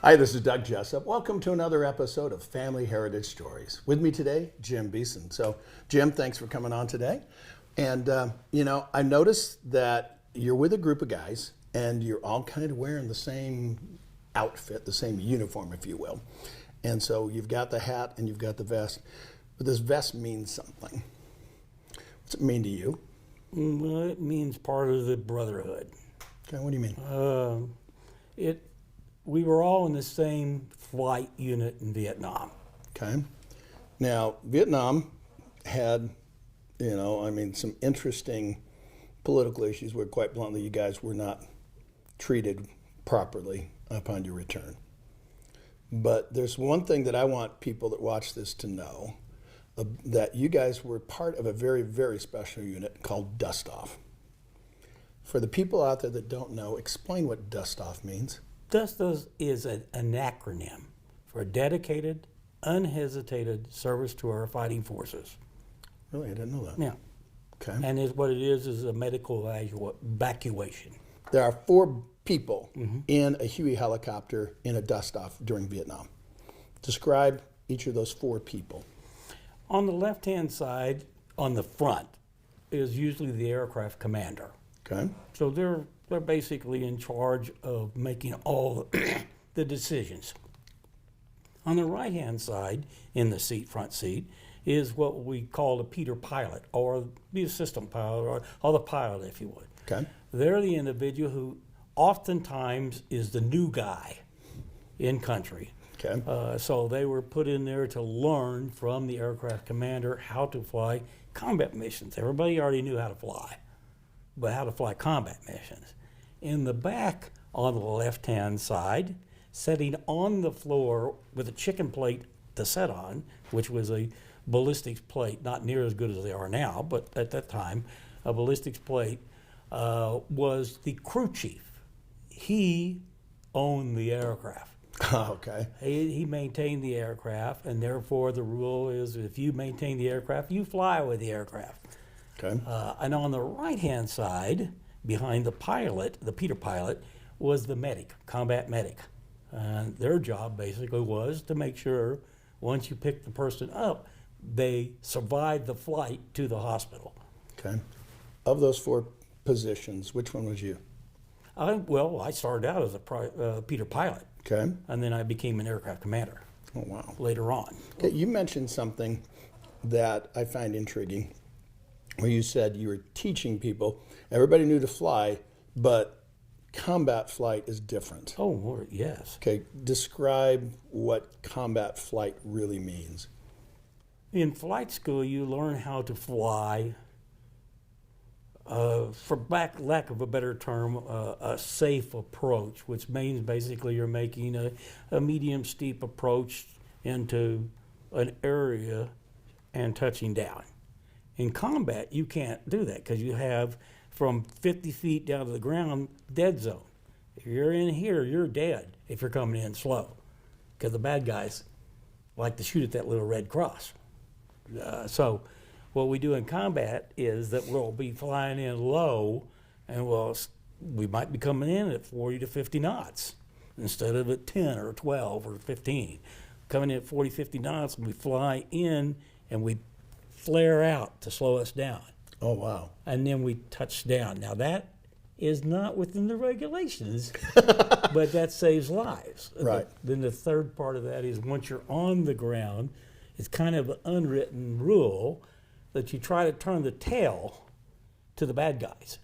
Hi, this is Doug Jessup. Welcome to another episode of Family Heritage Stories. With me today, Jim Beson. So, Jim, thanks for coming on today. And, I noticed that you're with a group of guys and you're all kind of wearing the same outfit, the same uniform, if you will. And so you've got the hat and you've got the vest, but this vest means something. What's it mean to you? Well, it means part of the brotherhood. Okay, what do you mean? We were all in the same flight unit in Vietnam. Okay. Now, Vietnam had, some interesting political issues where, quite bluntly, you guys were not treated properly upon your return. But there's one thing that I want people that watch this to know, that you guys were part of a very, very special unit called DustOff. For the people out there that don't know, explain what DustOff means. DustOff is an acronym for dedicated, unhesitated service to our fighting forces. Really? I didn't know that. Yeah. Okay. And what it is a medical evacuation. There are 4 people in a Huey helicopter in a DustOff during Vietnam. Describe each of those 4 people. On the left-hand side, on the front, is usually the aircraft commander. Okay. So they're basically in charge of making all the decisions. On the right-hand side, in the front seat, is what we call the Peter pilot, or the assistant pilot, or the pilot, if you would. Okay. They're the individual who oftentimes is the new guy in country. Okay. So they were put in there to learn from the aircraft commander how to fly combat missions. Everybody already knew how to fly, but how to fly combat missions. In the back, on the left-hand side, sitting on the floor with a chicken plate to set on, which was a ballistics plate, not near as good as they are now, but at that time, a ballistics plate, was the crew chief. He owned the aircraft. Okay. He maintained the aircraft, and therefore the rule is if you maintain the aircraft, you fly with the aircraft. Okay. And on the right-hand side, behind the pilot, the Peter pilot, was the medic, combat medic. And their job basically was to make sure once you pick the person up, they survived the flight to the hospital. Okay. Of those 4 positions, which one was you? I started out as a Peter pilot. Okay. And then I became an aircraft commander. Oh, wow. Later on. Okay, you mentioned something that I find intriguing, where you said you were teaching people. Everybody knew to fly, but combat flight is different. Oh, yes. Okay, describe what combat flight really means. In flight school, you learn how to fly, for lack of a better term, a safe approach, which means basically you're making a medium steep approach into an area and touching down. In combat, you can't do that because you have from 50 feet down to the ground, dead zone. If you're in here, you're dead if you're coming in slow, because the bad guys like to shoot at that little red cross. So what we do in combat is that we'll be flying in low, and we might be coming in at 40 to 50 knots instead of at 10 or 12 or 15. Coming in at 40, 50 knots, we fly in and we flare out to slow us down. Oh, wow. And then we touch down. Now, that is not within the regulations, but that saves lives. Right. Then the third part of that is once you're on the ground, it's kind of an unwritten rule that you try to turn the tail to the bad guys.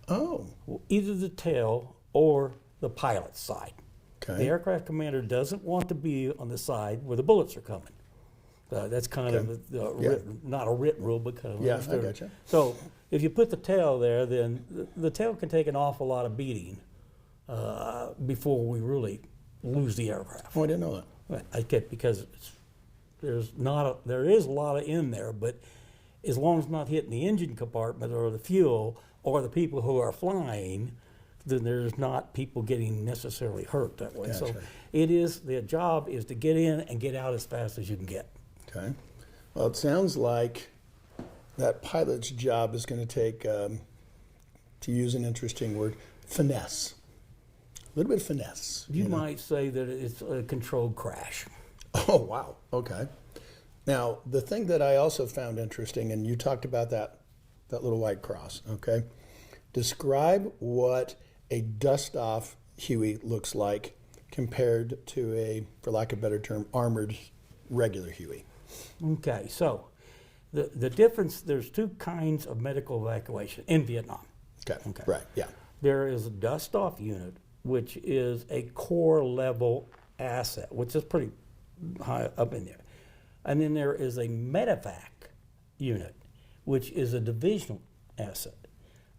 Oh. Either the tail or the pilot's side. Okay. The aircraft commander doesn't want to be on the side where the bullets are coming. That's kind of not a written rule, but kind of I gotcha. So if you put the tail there, then the tail can take an awful lot of beating before we really lose the aircraft. Oh, I didn't know that. I get because there is a lot of in there, but as long as it's not hitting the engine compartment or the fuel or the people who are flying, then there's not people getting necessarily hurt that way. Gotcha. So the job is to get in and get out as fast as you can get. Okay. Well, it sounds like that pilot's job is going to take, to use an interesting word, finesse. little bit of finesse. You know? might say that it's a controlled crash. Oh, wow. Okay. Now, the thing that I also found interesting, and you talked about that little white cross, okay? Describe what a dust-off Huey looks like compared to a, for lack of a better term, armored regular Huey. Okay, so the difference, there's two kinds of medical evacuation in Vietnam. Okay. Right, yeah. There is a dust-off unit, which is a core level asset, which is pretty high up in there. And then there is a medevac unit, which is a divisional asset.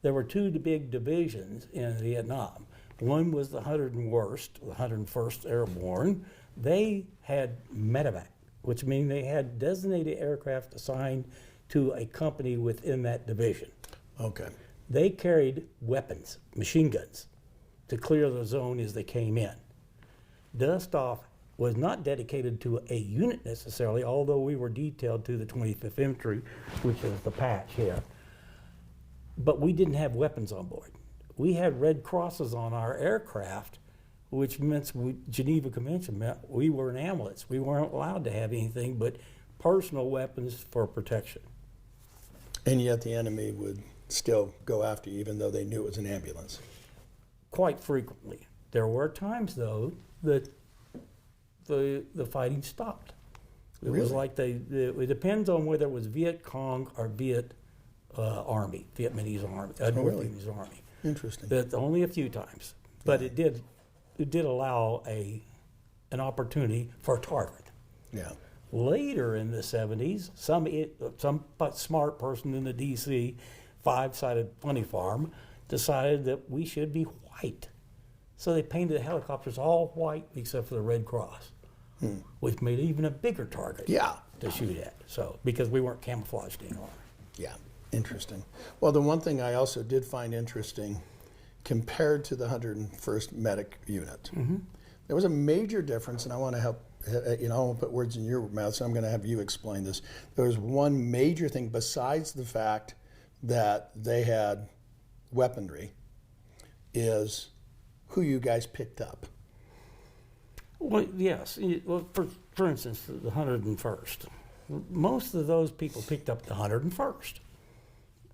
There were two big divisions in Vietnam. One was the 101st Airborne. They had medevac, which means they had designated aircraft assigned to a company within that division. Okay. They carried weapons, machine guns, to clear the zone as they came in. Dust-off was not dedicated to a unit necessarily, although we were detailed to the 25th Infantry, which is the patch here. But we didn't have weapons on board. We had Red Crosses on our aircraft, which meant Geneva Convention meant we were an ambulance. We weren't allowed to have anything but personal weapons for protection. And yet the enemy would still go after you, even though they knew it was an ambulance. Quite frequently. There were times, though, that the fighting stopped. It was like it depends on whether it was Viet Cong or Army, Vietnamese Army, North really? Vietnamese Army. Interesting. That only a few times, but it did allow an opportunity for a target. Yeah. Later in the 70s, some smart person in the D.C. five-sided funny farm decided that we should be white. So they painted the helicopters all white except for the Red Cross, which made it even a bigger target to shoot at. So because we weren't camouflaged anymore. Yeah, interesting. Well, the one thing I also did find interesting, compared to the 101st Medic Unit, there was a major difference, and I want to help. I don't want to put words in your mouth, so I'm going to have you explain this. There was one major thing besides the fact that they had weaponry, is who you guys picked up. Well, yes. Well, for instance, the 101st. Most of those people picked up the 101st.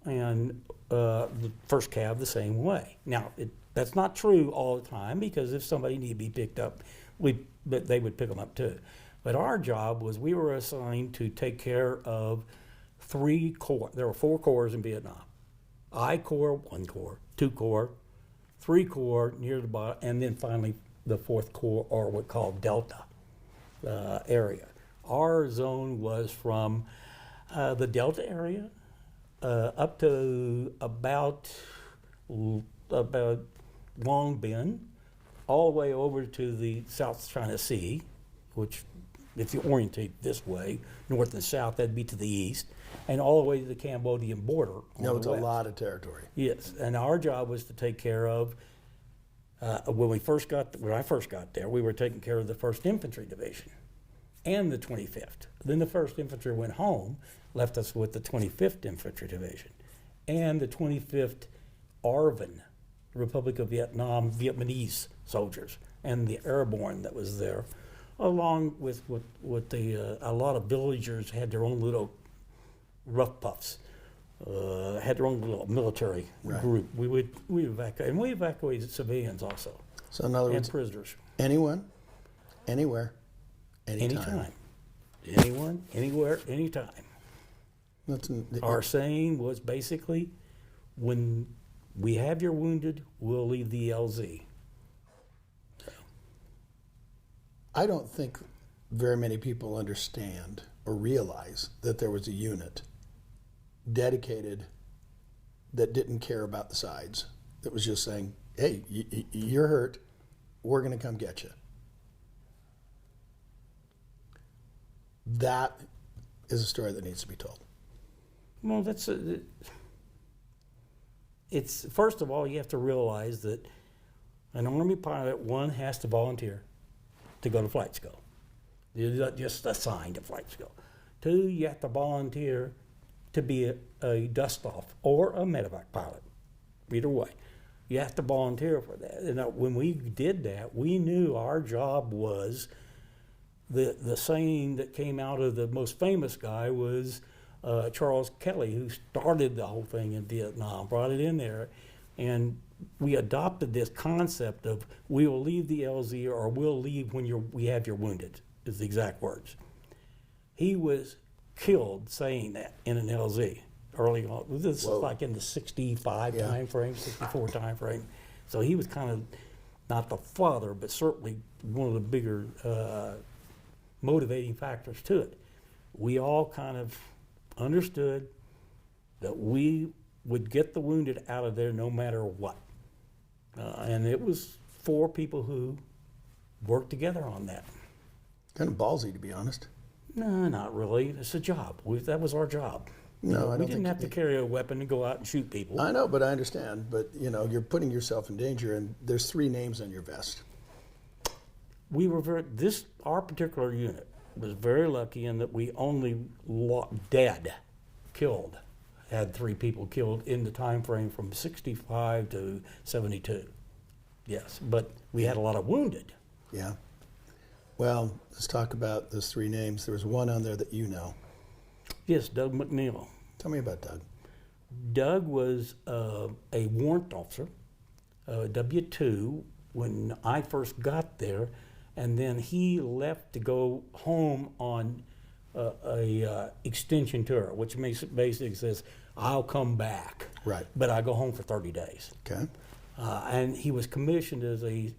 And the first cav the same way. Now, that's not true all the time, because if somebody needed to be picked up, they would pick them up too. But our job was we were assigned to take care of 3 corps. There were 4 corps in Vietnam. I Corps, 1 Corps, 2 Corps, 3 Corps near the bottom, and then finally the 4th Corps, or what we call Delta area. Our zone was from the Delta area up to about Long Binh, all the way over to the South China Sea, which if you orientate this way, north and south, that'd be to the east, and all the way to the Cambodian border. No, it's a lot of territory. Yes, and our job was to take care of, when I first got there, we were taking care of the 1st Infantry Division and the 25th. Then the 1st Infantry went home, left us with the 25th Infantry Division and the 25th ARVN, Republic of Vietnam, Vietnamese soldiers, and the airborne that was there, along with a lot of villagers had their own little rough puffs, had their own little military group. We evacuated, and we evacuated civilians also. So in other words, and prisoners. Anyone, anywhere, anytime. Anyone, anywhere, anytime. Our saying was basically, when we have your wounded, we'll leave the LZ. I don't think very many people understand or realize that there was a unit dedicated that didn't care about the sides, that was just saying, hey, you're hurt, we're going to come get you. That is a story that needs to be told. Well, it's first of all, you have to realize that an Army pilot, one, has to volunteer to go to flight school. You're not just assigned to flight school. 2, you have to volunteer to be a dust-off or a medevac pilot, either way. You have to volunteer for that. And when we did that, we knew our job was the saying that came out of the most famous guy was Charles Kelly, who started the whole thing in Vietnam, brought it in there. And we adopted this concept of we will leave the LZ or we'll leave when we have your wounded, is the exact words. He was killed saying that in an LZ early on. This is like in the 65 time frame, 64 time frame. So he was kind of not the father, but certainly one of the bigger motivating factors to it. We all kind of understood that we would get the wounded out of there no matter what. And it was 4 people who worked together on that. Kind of ballsy, to be honest. No, not really. It's a job. That was our job. No, I don't we didn't have to carry a weapon and go out and shoot people. I know, but I understand. But, you're putting yourself in danger, and there's 3 names on your vest. We were our particular unit was very lucky in that we only killed, had 3 people killed in the time frame from 65 to 72. Yes, but we had a lot of wounded. Yeah. Well, let's talk about those 3 names. There was one on there that you know. Yes, Doug McNeil. Tell me about Doug. Doug was a warrant officer, W-2, when I first got there, and then he left to go home on a extension tour, which basically says, I'll come back, right? But I go home for 30 days. Okay. And he was commissioned as a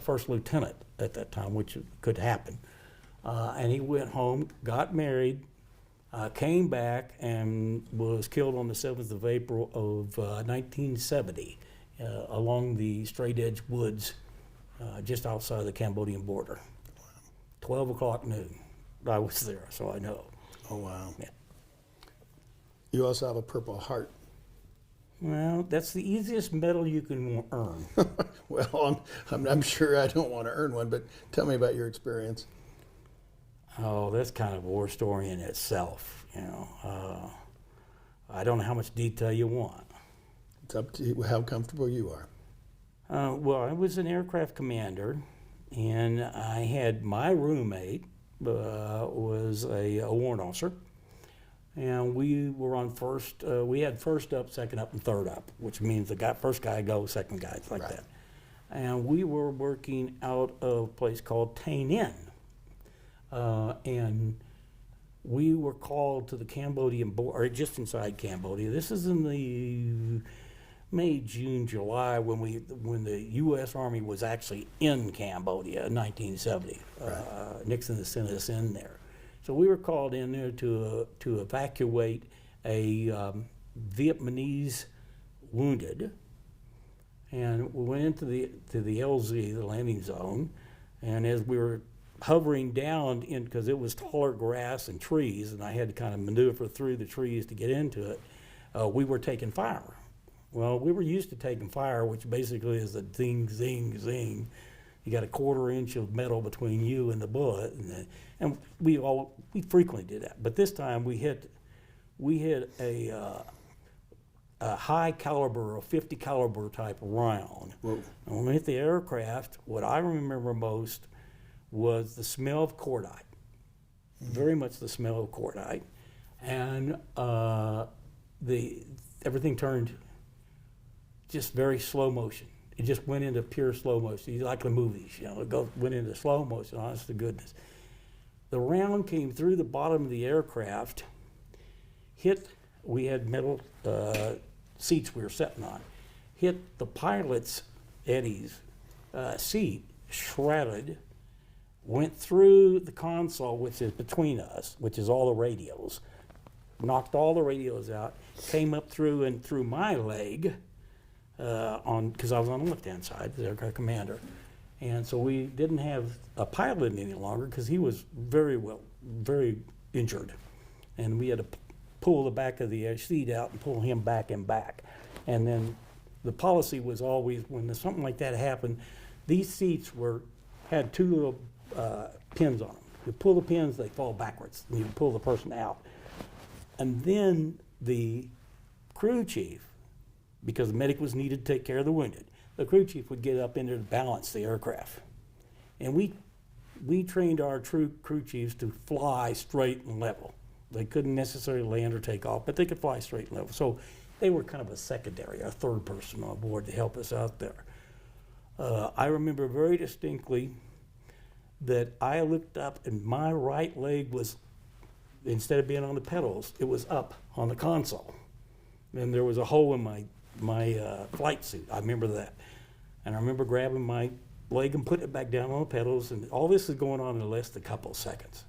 first lieutenant at that time, which could happen. And he went home, got married, came back, and was killed on the 7th of April of 1970 along the straight edge woods just outside the Cambodian border. Wow. 12 o'clock noon. I was there, so I know. Oh, wow. Yeah. You also have a Purple Heart. Well, that's the easiest medal you can earn. Well, I'm sure I don't want to earn one, but tell me about your experience. Oh, that's kind of a war story in itself. I don't know how much detail you want. It's up to you how comfortable you are. Well, I was an aircraft commander, and I had my roommate was a warrant officer, and we were on first. We had first up, second up, and third up, which means the first guy goes, second guy, like that. And we were working out of a place called Tay Ninh, and we were called to the Cambodian border, or just inside Cambodia. This is in the May, June, July, when the U.S. Army was actually in Cambodia in 1970. Right. Nixon sent us in there, so we were called in there to evacuate a Vietnamese wounded, and we went into the LZ, the landing zone, and as we were hovering down in, because it was taller grass and trees, and I had to kind of maneuver through the trees to get into it, we were taking fire. Well, we were used to taking fire, which basically is a zing, zing, zing. You got a 1/4 inch of metal between you and the bullet, and we frequently did that. But this time we hit a high caliber, a 50 caliber type round. Whoa. And when we hit the aircraft, what I remember most was the smell of cordite, very much the smell of cordite, and everything turned just very slow motion. It just went into pure slow motion. You like the movies, went into slow motion, honest to goodness. The round came through the bottom of the aircraft, we had metal seats we were sitting on, hit the pilot's, Eddie's, seat, shredded, went through the console, which is between us, which is all the radios, knocked all the radios out, came up through and through my leg, because I was on the left-hand side, the aircraft commander. And so we didn't have a pilot any longer because he was very injured. And we had to pull the back of the seat out and pull him back and back. And then the policy was always, when something like that happened, these seats had 2 little pins on them. You pull the pins, they fall backwards, and you pull the person out. And then the crew chief because the medic was needed to take care of the wounded. The crew chief would get up in there to balance the aircraft. And we trained our true crew chiefs to fly straight and level. They couldn't necessarily land or take off, but they could fly straight and level. So they were kind of a secondary, a third person on board to help us out there. I remember very distinctly that I looked up and my right leg was, instead of being on the pedals, it was up on the console. And there was a hole in my flight suit. I remember that. And I remember grabbing my leg and putting it back down on the pedals, and all this is going on in less than a couple of seconds.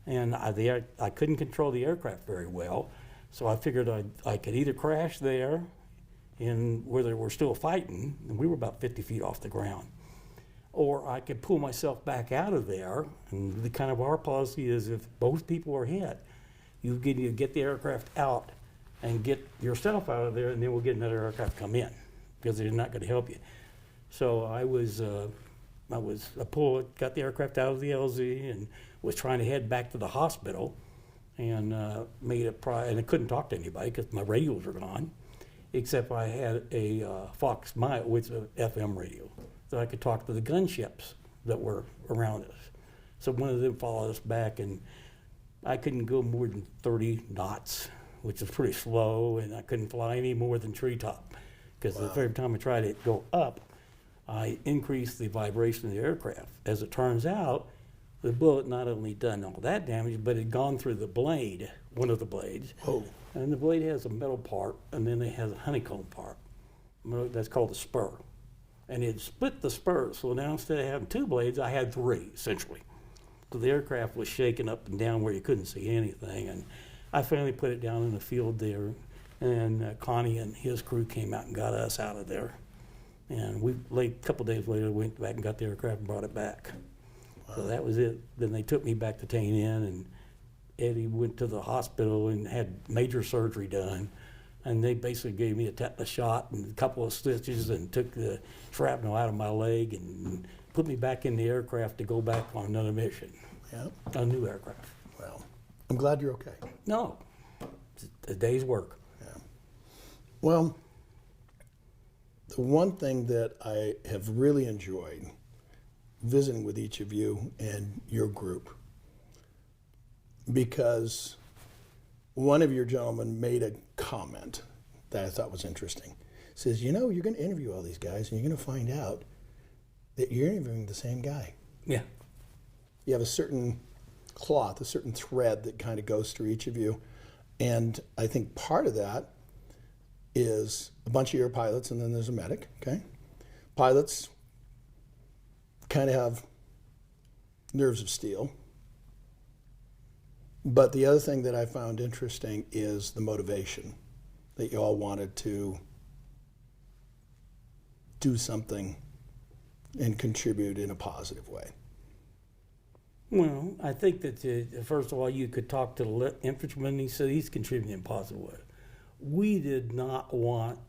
And I couldn't control the aircraft very well, so I figured I could either crash there in where they were still fighting, and we were about 50 feet off the ground, or I could pull myself back out of there. And the kind of our policy is, if both people are hit, you get the aircraft out and get yourself out of there, and then we'll get another aircraft come in, because they're not going to help you. So I got the aircraft out of the LZ and was trying to head back to the hospital, and and I couldn't talk to anybody because my radios were gone, except I had a Fox Mile, which is an FM radio, so I could talk to the gunships that were around us. So one of them followed us back, and I couldn't go more than 30 knots, which is pretty slow, and I couldn't fly any more than treetop, because every time I tried to go up, I increased the vibration of the aircraft. As it turns out, the bullet not only done all that damage, but it had gone through the blade, one of the blades. Oh. And the blade has a metal part, and then it has a honeycomb part. That's called the spur. And it split the spur, so now instead of having two blades, I had three, essentially. So the aircraft was shaking up and down where you couldn't see anything. And I finally put it down in the field there, and Connie and his crew came out and got us out of there. And a couple days later, we went back and got the aircraft and brought it back. Wow. So that was it. Then they took me back to Tain Inn, and Eddie went to the hospital and had major surgery done. And they basically gave me a tetanus shot and a couple of stitches and took the shrapnel out of my leg and put me back in the aircraft to go back on another mission. Yeah. A new aircraft. Well, I'm glad you're okay. No, it's a day's work. Yeah. Well, the one thing that I have really enjoyed visiting with each of you and your group, because one of your gentlemen made a comment that I thought was interesting. Says, you're going to interview all these guys, and you're going to find out that you're interviewing the same guy. Yeah. You have a certain cloth, a certain thread that kind of goes through each of you. And I think part of that is a bunch of your pilots, and then there's a medic, okay? Pilots kind of have nerves of steel. But the other thing that I found interesting is the motivation that you all wanted to do something and contribute in a positive way. Well, I think that, first of all, you could talk to the infantryman, and he said he's contributing in a positive way. We did not want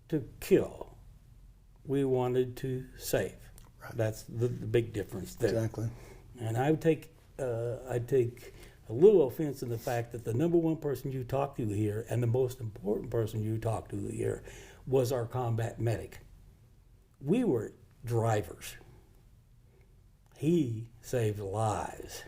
to kill. We wanted to save. Right. That's the big difference there. Exactly. And I'd take a little offense in the fact that the number one person you talked to here and the most important person you talked to here was our combat medic. We were drivers. He saved lives,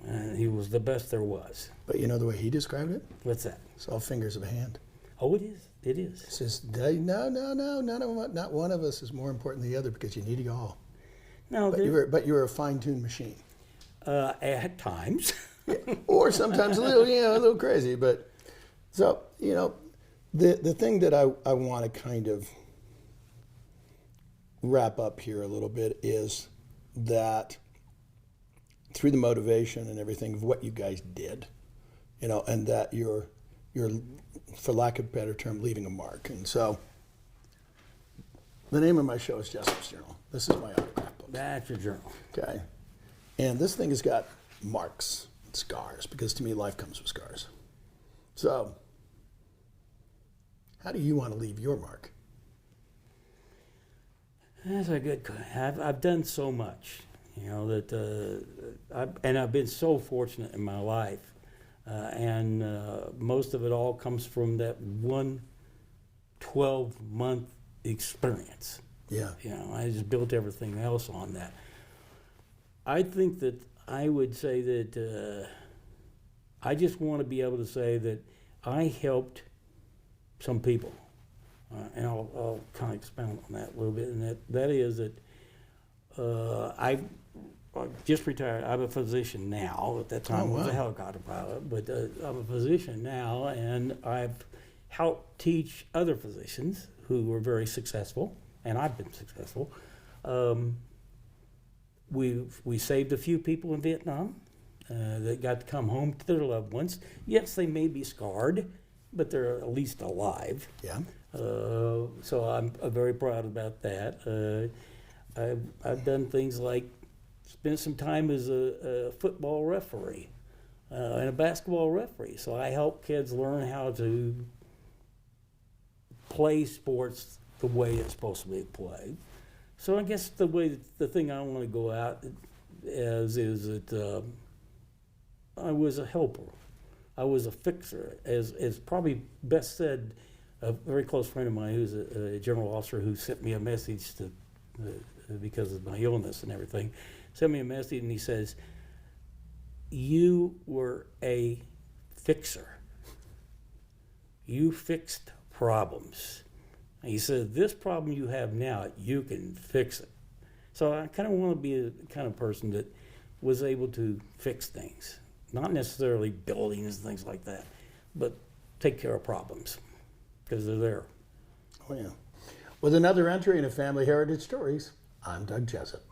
and he was the best there was. But you know the way he described it? What's that? It's all fingers of a hand. Oh, it is. It is. He says, no, not one of us is more important than the other, because you need you all. No, but you were a fine-tuned machine. At times. Yeah. Or sometimes a little crazy. But so, the thing that I want to kind of wrap up here a little bit is that through the motivation and everything of what you guys did, and that you're, for lack of a better term, leaving a mark. And so the name of my show is Jessup's Journal. This is my autograph book. That's your journal. Okay. And this thing has got marks and scars, because to me life comes with scars. So how do you want to leave your mark? That's a good question. I've done so much, that I've been so fortunate in my life, and most of it all comes from that one 12-month experience. Yeah. You know, I just built everything else on that. I think that I would say that I just want to be able to say that I helped some people. And I'll kind of expound on that a little bit. And that is that I just retired. I'm a physician now. At that time, I was a helicopter pilot, but I'm a physician now, and I've helped teach other physicians who were very successful, and I've been successful. We saved a few people in Vietnam that got to come home to their loved ones. Yes, they may be scarred, but they're at least alive. Yeah. So I'm very proud about that. I've done things like spent some time as a football referee and a basketball referee. So I help kids learn how to play sports the way it's supposed to be played. So I guess the thing I want to go out as is that I was a helper. I was a fixer, as probably best said. A very close friend of mine who's a general officer who sent me a message to because of my illness and everything, sent me a message and he says, "You were a fixer. You fixed problems." And he said, "This problem you have now, you can fix it." So I kind of want to be a kind of person that was able to fix things, not necessarily buildings and things like that, but take care of problems because they're there. Oh, yeah. With another entry in Family Heritage Stories, I'm Doug Jessup.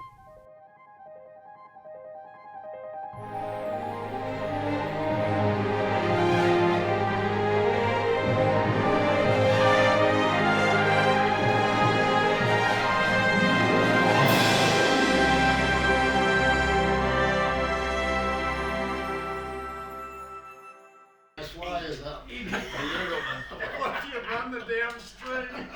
Why is that? You run the damn string.